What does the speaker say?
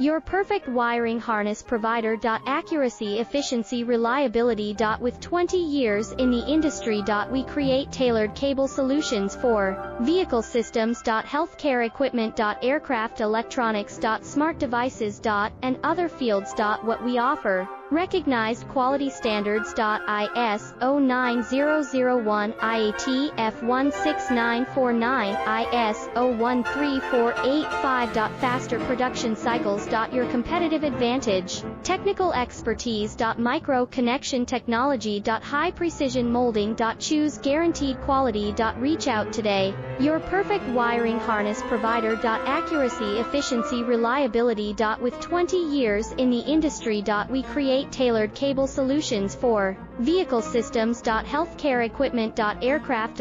Your perfect wiring harness provider. Accuracy, efficiency, reliability. With 20 years in the industry. We create tailored cable solutions for vehicle systems. Healthcare equipment. Aircraft electronics. Smart devices. And other fields. What we offer: recognized quality standards. ISO 9001, IATF 16949, ISO 13485. Faster production cycles. Your competitive advantage: technical expertise. Micro connection technology. High precision molding. Choose guaranteed quality. Reach out today. Your perfect wiring harness provider. Accuracy, efficiency, reliability. With 20 years in the industry. We create tailored cable solutions for vehicle systems. Healthcare equipment. Aircraft